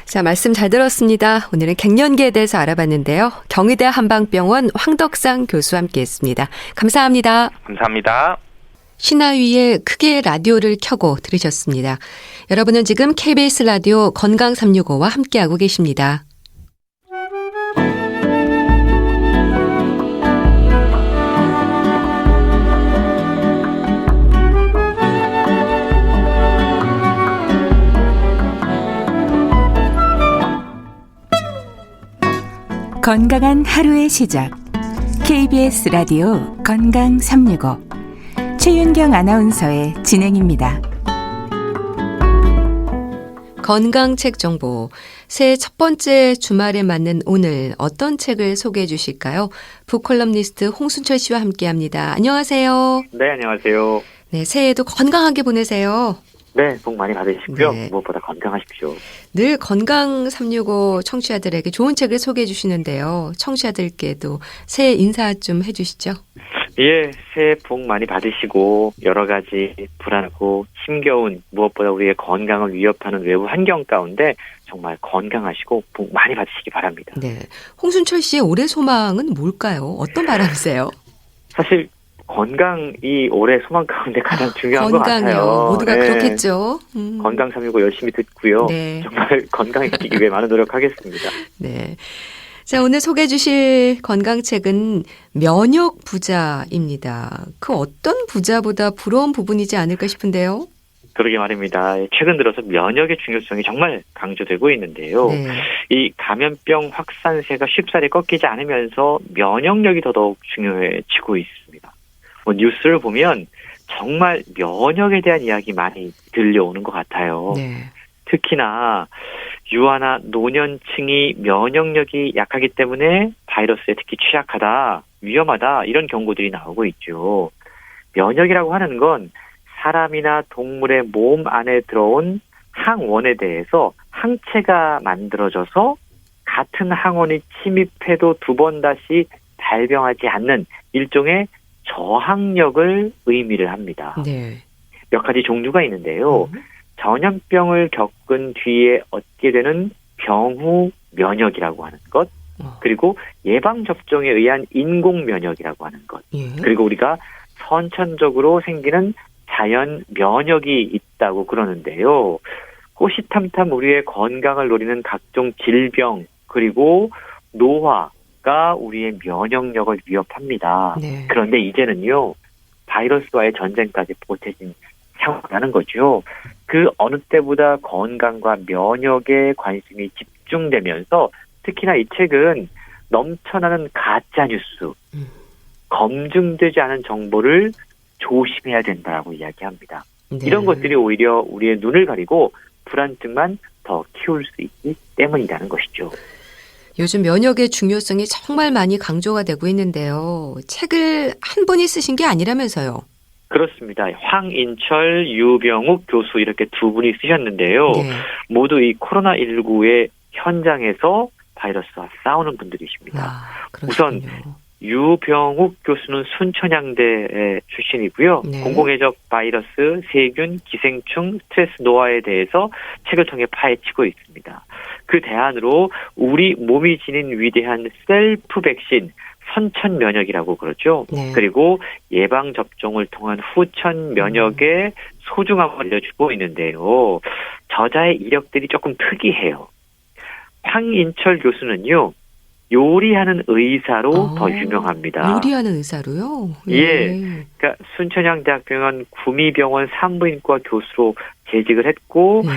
자, 말씀 잘 들었습니다. 오늘은 갱년기에 대해서 알아봤는데요. 경희대 한방병원 황덕상 교수와 함께했습니다. 감사합니다. 감사합니다. 신하위의 크게 라디오를 켜고 들으셨습니다. 여러분은 지금 KBS 라디오 건강 365와 함께하고 계십니다. 건강한 하루의 시작. KBS 라디오 건강 365. 최윤경 아나운서의 진행입니다. 건강책 정보. 새해 첫 번째 주말에 맞는 오늘 어떤 책을 소개해 주실까요? 북컬럼니스트 홍순철 씨와 함께합니다. 안녕하세요. 네, 안녕하세요. 네, 새해에도 건강하게 보내세요. 네, 복 많이 받으시고요. 네. 무엇보다 건강하십시오. 늘 건강 365 청취자들에게 좋은 책을 소개해 주시는데요. 청취자들께도 새해 인사 좀 해주시죠. 예, 새해 복 많이 받으시고 여러 가지 불안하고 힘겨운 무엇보다 우리의 건강을 위협하는 외부 환경 가운데 정말 건강하시고 복 많이 받으시기 바랍니다. 네, 홍순철 씨의 올해 소망은 뭘까요? 어떤 바람이세요? 사실 건강이 올해 소망 가운데 가장 중요한 것 같아요. 건강이요. 모두가 네. 그렇겠죠. 건강 365 열심히 듣고요. 네. 정말 건강해지기 위해 많은 노력하겠습니다. 네. 자, 오늘 소개해 주실 건강책은 면역 부자입니다. 그 어떤 부자보다 부러운 부분이지 않을까 싶은데요. 그러게 말입니다. 최근 들어서 면역의 중요성이 정말 강조되고 있는데요. 네. 이 감염병 확산세가 쉽사리 꺾이지 않으면서 면역력이 더더욱 중요해지고 있습니다. 뉴스를 보면 정말 면역에 대한 이야기 많이 들려오는 것 같아요. 네. 특히나 유아나 노년층이 면역력이 약하기 때문에 바이러스에 특히 취약하다, 위험하다 이런 경고들이 나오고 있죠. 면역이라고 하는 건 사람이나 동물의 몸 안에 들어온 항원에 대해서 항체가 만들어져서 같은 항원이 침입해도 두 번 다시 발병하지 않는 일종의 저항력을 의미를 합니다. 네. 몇 가지 종류가 있는데요. 전염병을 겪은 뒤에 얻게 되는 병후 면역이라고 하는 것, 그리고 예방접종에 의한 인공 면역이라고 하는 것, 예. 그리고 우리가 선천적으로 생기는 자연 면역이 있다고 그러는데요. 호시탐탐 우리의 건강을 노리는 각종 질병 그리고 노화가 우리의 면역력을 위협합니다. 네. 그런데 이제는요. 바이러스와의 전쟁까지 보태진 상황이라는 거죠. 그 어느 때보다 건강과 면역에 관심이 집중되면서 특히나 이 책은 넘쳐나는 가짜뉴스, 검증되지 않은 정보를 조심해야 된다고 이야기합니다. 네. 이런 것들이 오히려 우리의 눈을 가리고 불안증만 더 키울 수 있기 때문이라는 것이죠. 요즘 면역의 중요성이 정말 많이 강조가 되고 있는데요. 책을 한 분이 쓰신 게 아니라면서요. 그렇습니다. 황인철, 유병욱 교수 이렇게 두 분이 쓰셨는데요. 네. 모두 이 코로나19의 현장에서 바이러스와 싸우는 분들이십니다. 아, 그렇군요. 유병욱 교수는 순천향대 출신이고요. 네. 공공의적 바이러스, 세균, 기생충, 스트레스 노화에 대해서 책을 통해 파헤치고 있습니다. 그 대안으로 우리 몸이 지닌 위대한 셀프 백신, 선천 면역이라고 그러죠. 네. 그리고 예방 접종을 통한 후천 면역의 소중함을 알려주고 있는데요. 저자의 이력들이 조금 특이해요. 황인철 교수는요. 요리하는 의사로 더 유명합니다. 요리하는 의사로요? 예. 그러니까 순천향대학병원 구미병원 산부인과 교수로 재직을 했고 네.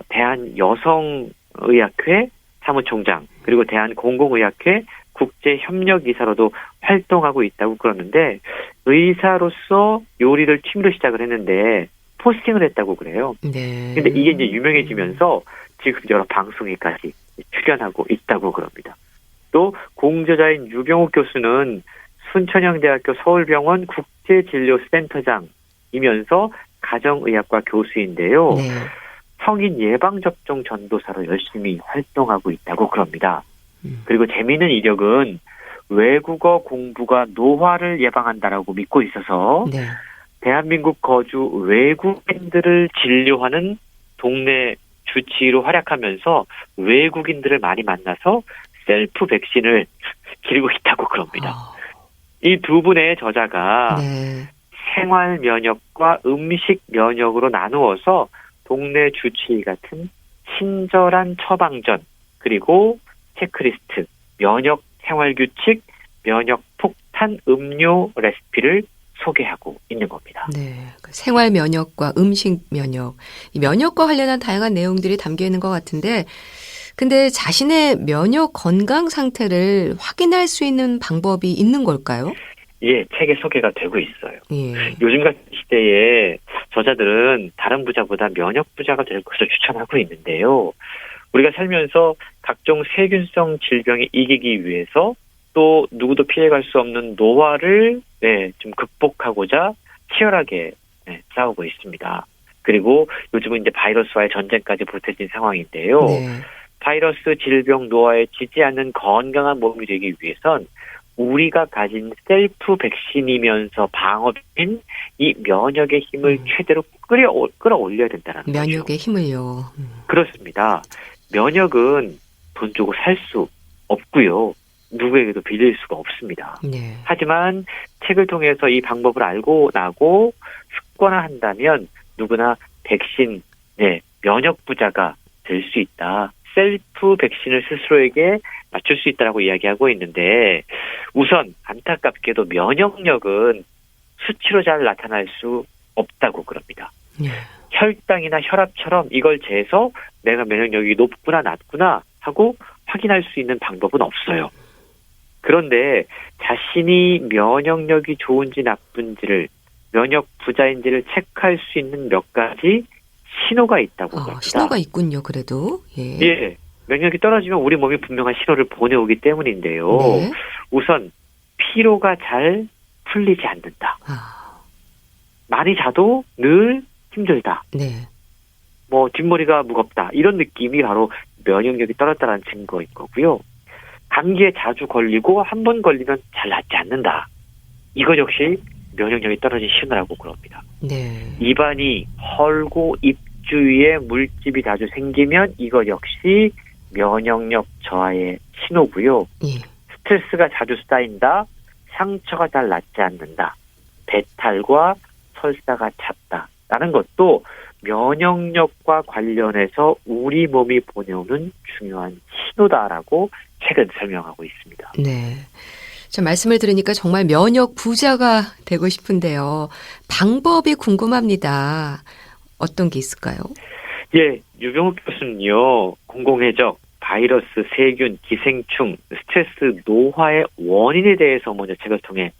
대한여성의학회 사무총장 그리고 대한공공의학회 국제협력이사로도 활동하고 있다고 그러는데 의사로서 요리를 취미로 시작을 했는데 포스팅을 했다고 그래요. 네. 근데 이게 이제 유명해지면서 지금 여러 방송에까지 출연하고 있다고 그럽니다. 또 공저자인 유병욱 교수는 순천향대학교 서울병원 국제진료센터장이면서 가정의학과 교수인데요. 네. 성인 예방접종 전도사로 열심히 활동하고 있다고 그럽니다. 그리고 재미있는 이력은 외국어 공부가 노화를 예방한다라고 믿고 있어서 네. 대한민국 거주 외국인들을 진료하는 동네 주치의로 활약하면서 외국인들을 많이 만나서 셀프 백신을 기르고 있다고 그럽니다. 이 두 분의 저자가 네. 생활 면역과 음식 면역으로 나누어서 동네 주치의 같은 친절한 처방전 그리고 체크리스트, 면역 생활 규칙, 면역 폭탄 음료 레시피를 소개하고 있는 겁니다. 네. 생활 면역과 음식 면역, 이 면역과 관련한 다양한 내용들이 담겨 있는 것 같은데, 근데 자신의 면역 건강 상태를 확인할 수 있는 방법이 있는 걸까요? 예, 책에 소개가 되고 있어요. 예. 요즘 같은 시대에 저자들은 다른 부자보다 면역 부자가 될 것을 추천하고 있는데요. 우리가 살면서 각종 세균성 질병에 이기기 위해서 또 누구도 피해갈 수 없는 노화를 좀 극복하고자 치열하게 싸우고 있습니다. 그리고 요즘은 이제 바이러스와의 전쟁까지 보태진 상황인데요. 네. 바이러스, 질병, 노화에 지지 않는 건강한 몸이 되기 위해선 우리가 가진 셀프 백신이면서 방어인 이 면역의 힘을 최대로 끌어올려야 된다는 거죠. 면역의 힘을요. 그렇습니다. 면역은 돈 주고 살 수 없고요. 누구에게도 빌릴 수가 없습니다. 네. 하지만 책을 통해서 이 방법을 알고 나고 습관화한다면 누구나 백신, 면역 부자가 될 수 있다. 셀프 백신을 스스로에게 맞출 수 있다라고 이야기하고 있는데, 우선 안타깝게도 면역력은 수치로 잘 나타날 수 없다고 그럽니다. 네. 혈당이나 혈압처럼 이걸 재서 내가 면역력이 높구나 낮구나 하고 확인할 수 있는 방법은 없어요. 그런데 자신이 면역력이 좋은지 나쁜지를, 면역 부자인지를 체크할 수 있는 몇 가지 신호가 있다고 합니다. 신호가 있군요. 그래도. 예. 예. 면역력이 떨어지면 우리 몸이 분명한 신호를 보내오기 때문인데요. 네. 우선 피로가 잘 풀리지 않는다. 많이 자도 늘 힘들다. 네. 뒷머리가 무겁다. 이런 느낌이 바로 면역력이 떨어졌다는 증거인 거고요. 감기에 자주 걸리고 한 번 걸리면 잘 낫지 않는다. 이거 역시 면역력이 떨어진 신호라고 그럽니다. 네. 입안이 헐고 입 주위에 물집이 자주 생기면 이거 역시 면역력 저하의 신호고요. 예. 스트레스가 자주 쌓인다. 상처가 잘 낫지 않는다. 배탈과 설사가 잦다라는 것도 면역력과 관련해서 우리 몸이 보내오는 중요한 신호다라고 책은 설명하고 있습니다. 네. 저 말씀을 들으니까 정말 면역 부자가 되고 싶은데요. 방법이 궁금합니다. 어떤 게 있을까요? 예, 유병욱 교수는요, 공공해적, 바이러스, 세균, 기생충, 스트레스, 노화의 원인에 대해서 먼저 책을 통해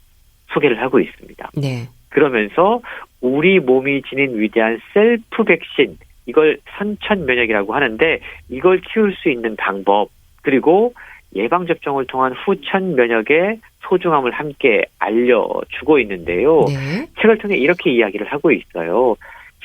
소개를 하고 있습니다. 네. 그러면서 우리 몸이 지닌 위대한 셀프 백신, 이걸 선천면역이라고 하는데 이걸 키울 수 있는 방법, 그리고 예방접종을 통한 후천면역의 소중함을 함께 알려주고 있는데요. 네. 책을 통해 이렇게 이야기를 하고 있어요.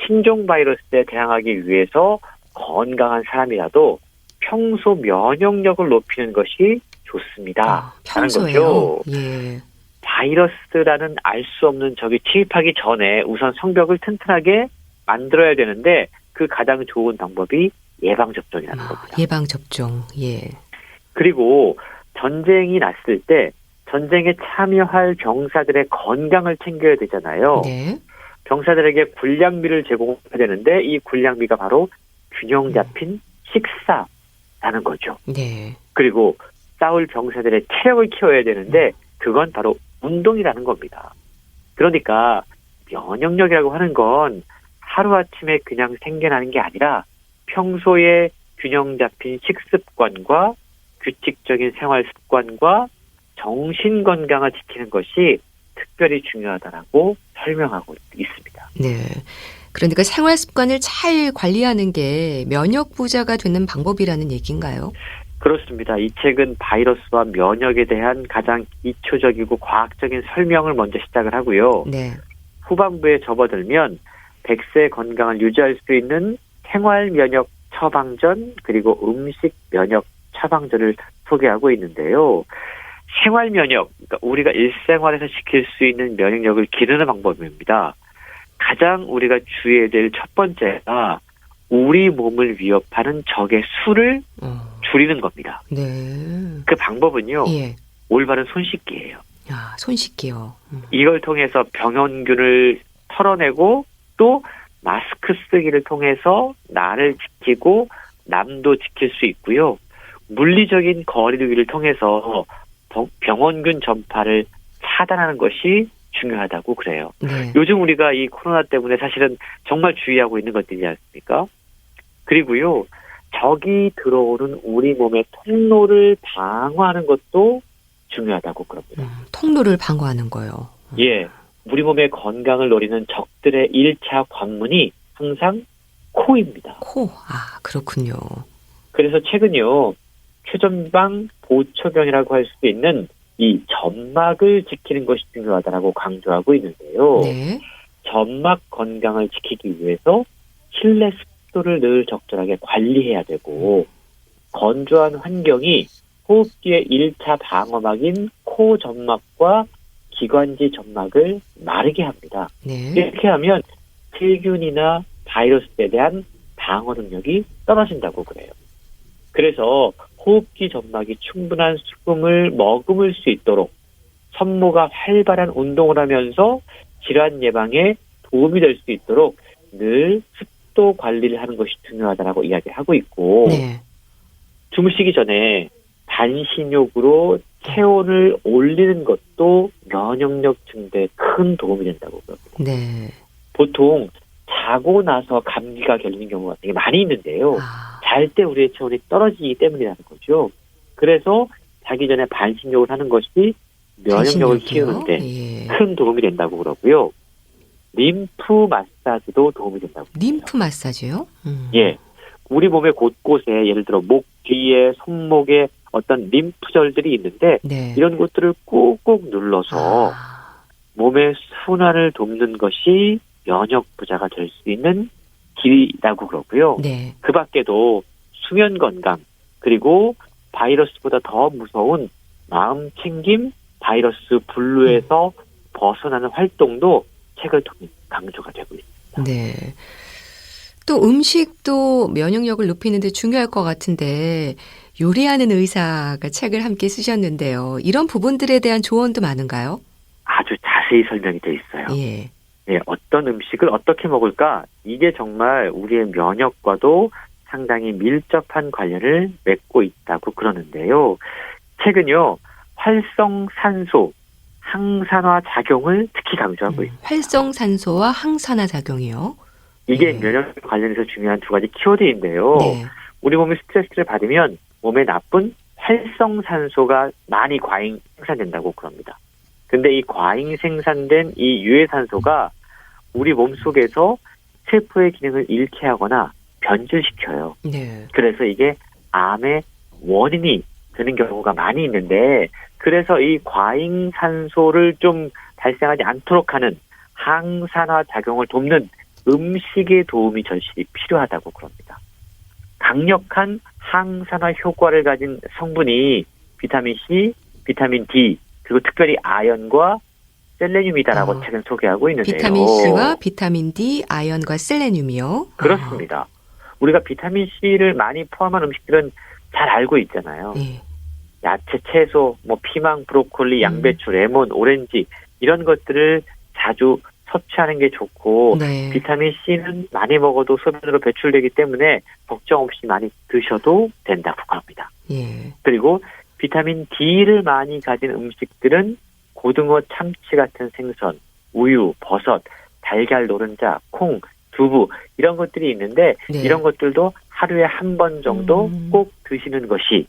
신종 바이러스에 대항하기 위해서 건강한 사람이라도 평소 면역력을 높이는 것이 좋습니다. 평소에요? 거죠. 예. 바이러스라는 알 수 없는 적이 침입하기 전에 우선 성벽을 튼튼하게 만들어야 되는데 그 가장 좋은 방법이 예방접종이라는 겁니다. 예방접종. 예. 그리고 전쟁이 났을 때 전쟁에 참여할 병사들의 건강을 챙겨야 되잖아요. 네. 병사들에게 군량미를 제공해야 되는데 이 군량미가 바로 균형 잡힌 식사라는 거죠. 네. 그리고 싸울 병사들의 체력을 키워야 되는데 그건 바로 운동이라는 겁니다. 그러니까 면역력이라고 하는 건 하루아침에 그냥 생겨나는 게 아니라 평소에 균형 잡힌 식습관과 규칙적인 생활 습관과 정신 건강을 지키는 것이 특별히 중요하다라고 설명하고 있습니다. 네. 그러니까 생활 습관을 잘 관리하는 게 면역 부자가 되는 방법이라는 얘기인가요? 그렇습니다. 이 책은 바이러스와 면역에 대한 가장 기초적이고 과학적인 설명을 먼저 시작을 하고요. 네. 후반부에 접어들면 100세 건강을 유지할 수 있는 생활 면역 처방전 그리고 음식 면역 처방전을 소개하고 있는데요. 생활 면역, 그러니까 우리가 일생활에서 지킬 수 있는 면역력을 기르는 방법입니다. 가장 우리가 주의해야 될 첫 번째가 우리 몸을 위협하는 적의 수를 줄이는 겁니다. 네. 그 방법은요. 예. 올바른 손 씻기예요. 손 씻기요. 이걸 통해서 병원균을 털어내고 또 마스크 쓰기를 통해서 나를 지키고 남도 지킬 수 있고요. 물리적인 거리두기를 통해서 병원균 전파를 차단하는 것이 중요하다고 그래요. 네. 요즘 우리가 이 코로나 때문에 사실은 정말 주의하고 있는 것들이지 않습니까? 그리고요, 적이 들어오는 우리 몸의 통로를 방어하는 것도 중요하다고 그럽니다. 통로를 방어하는 거요. 예, 우리 몸의 건강을 노리는 적들의 1차 관문이 항상 코입니다. 코, 그렇군요. 그래서 최근요, 최전방 보초병이라고 할 수 있는 이 점막을 지키는 것이 중요하다라고 강조하고 있는데요. 네. 점막 건강을 지키기 위해서 실내 습도를 늘 적절하게 관리해야 되고 건조한 환경이 호흡기의 1차 방어막인 코 점막과 기관지 점막을 마르게 합니다. 네. 이렇게 하면 세균이나 바이러스에 대한 방어 능력이 떨어진다고 그래요. 그래서 호흡기 점막이 충분한 수분을 머금을 수 있도록 산모가 활발한 운동을 하면서 질환 예방에 도움이 될 수 있도록 늘 습도 관리를 하는 것이 중요하다고 이야기하고 있고 네. 주무시기 전에 반신욕으로 체온을 올리는 것도 면역력 증대에 큰 도움이 된다고 그럽니다. 네. 보통 자고 나서 감기가 걸리는 경우가 되게 많이 있는데요. 아, 잘 때 우리의 체온이 떨어지기 때문이라는 거죠. 그래서 자기 전에 반신욕을 하는 것이 면역력을 반신욕이요? 키우는데 예. 큰 도움이 된다고 그러고요. 림프 마사지도 도움이 된다고. 림프 마사지요? 예. 우리 몸의 곳곳에 예를 들어 목 뒤에 손목에 어떤 림프절들이 있는데 네. 이런 곳들을 꾹꾹 눌러서 아, 몸의 순환을 돕는 것이 면역 부자가 될 수 있는 길이라고 그러고요. 네. 그 밖에도 수면 건강 그리고 바이러스보다 더 무서운 마음 챙김 바이러스 분류에서 벗어나는 활동도 책을 통해 강조가 되고 있습니다. 네. 또 음식도 면역력을 높이는 데 중요할 것 같은데 요리하는 의사가 책을 함께 쓰셨는데요. 이런 부분들에 대한 조언도 많은가요? 아주 자세히 설명이 되어 있어요. 예. 네, 어떤 음식을 어떻게 먹을까? 이게 정말 우리의 면역과도 상당히 밀접한 관련을 맺고 있다고 그러는데요. 책은요, 활성산소, 항산화 작용을 특히 강조하고 있습니다. 활성산소와 항산화 작용이요. 이게 네. 면역 관련해서 중요한 두 가지 키워드인데요. 네. 우리 몸이 스트레스를 받으면 몸에 나쁜 활성산소가 많이 과잉 생산된다고 그럽니다. 근데 이 과잉 생산된 이 유해산소가 우리 몸속에서 세포의 기능을 잃게 하거나 변질시켜요. 네. 그래서 이게 암의 원인이 되는 경우가 많이 있는데 그래서 이 과잉 산소를 좀 발생하지 않도록 하는 항산화 작용을 돕는 음식의 도움이 절실히 필요하다고 그럽니다. 강력한 항산화 효과를 가진 성분이 비타민 C, 비타민 D, 그리고 특별히 아연과 셀레늄이다라고 책은 소개하고 있는데요. 비타민 C와 비타민 D, 아연과 셀레늄이요. 그렇습니다. 우리가 비타민 C를 많이 포함한 음식들은 잘 알고 있잖아요. 네. 야채, 채소, 피망, 브로콜리, 양배추, 레몬, 오렌지 이런 것들을 자주 섭취하는 게 좋고 네. 비타민 C는 많이 먹어도 소변으로 배출되기 때문에 걱정 없이 많이 드셔도 된다고 합니다. 예. 그리고 비타민 D를 많이 가진 음식들은 고등어, 참치 같은 생선, 우유, 버섯, 달걀 노른자, 콩, 두부 이런 것들이 있는데 네. 이런 것들도 하루에 한 번 정도 꼭 드시는 것이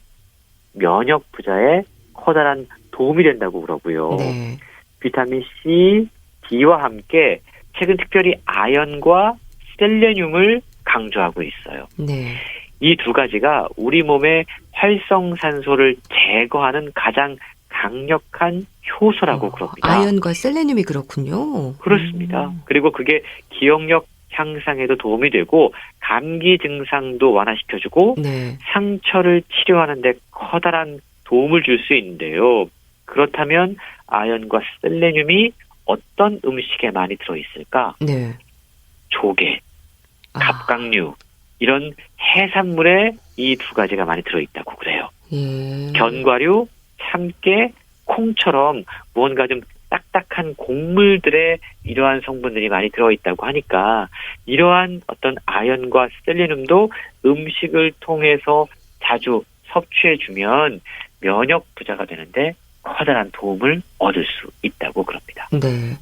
면역 부자에 커다란 도움이 된다고 그러고요. 네. 비타민 C, D와 함께 최근 특별히 아연과 셀레늄을 강조하고 있어요. 네. 이 두 가지가 우리 몸의 활성산소를 제거하는 가장 강력한 효소라고 그럽니다. 아연과 셀레늄이 그렇군요. 그렇습니다. 그리고 그게 기억력 향상에도 도움이 되고 감기 증상도 완화시켜주고 네. 상처를 치료하는 데 커다란 도움을 줄 수 있는데요. 그렇다면 아연과 셀레늄이 어떤 음식에 많이 들어있을까? 네. 조개, 아, 갑각류 이런 해산물에 이 두 가지가 많이 들어있다고 그래요. 예. 견과류, 참깨, 콩처럼 무언가 좀 딱딱한 곡물들에 이러한 성분들이 많이 들어있다고 하니까 이러한 어떤 아연과 셀레늄도 음식을 통해서 자주 섭취해주면 면역 부자가 되는데 커다란 도움을 얻을 수 있다고 그럽니다. 네.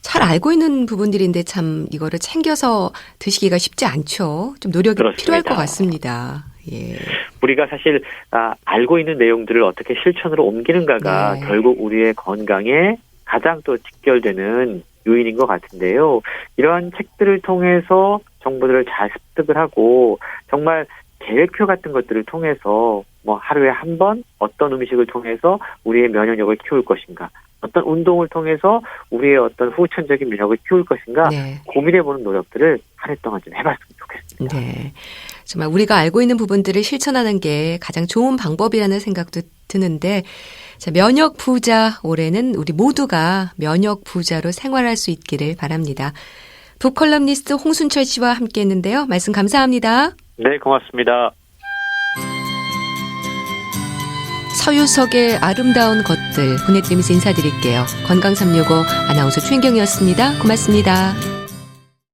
잘 알고 있는 부분들인데 참 이거를 챙겨서 드시기가 쉽지 않죠. 좀 노력이 그렇습니다. 필요할 것 같습니다. 예. 우리가 사실 알고 있는 내용들을 어떻게 실천으로 옮기는가가 네. 결국 우리의 건강에 가장 또 직결되는 요인인 것 같은데요. 이러한 책들을 통해서 정보들을 잘 습득을 하고 정말 계획표 같은 것들을 통해서 하루에 한 번 어떤 음식을 통해서 우리의 면역력을 키울 것인가, 어떤 운동을 통해서 우리의 어떤 후천적인 면역을 키울 것인가 네. 고민해보는 노력들을 한 해 동안 좀 해봤으면 좋겠습니다. 네. 정말 우리가 알고 있는 부분들을 실천하는 게 가장 좋은 방법이라는 생각도 드는데, 자, 면역 부자, 올해는 우리 모두가 면역 부자로 생활할 수 있기를 바랍니다. 북컬럼니스트 홍순철 씨와 함께 했는데요. 말씀 감사합니다. 네, 고맙습니다. 서유석의 아름다운 것들 보내드리면서 인사드릴게요. 건강365 아나운서 최인경이었습니다. 고맙습니다.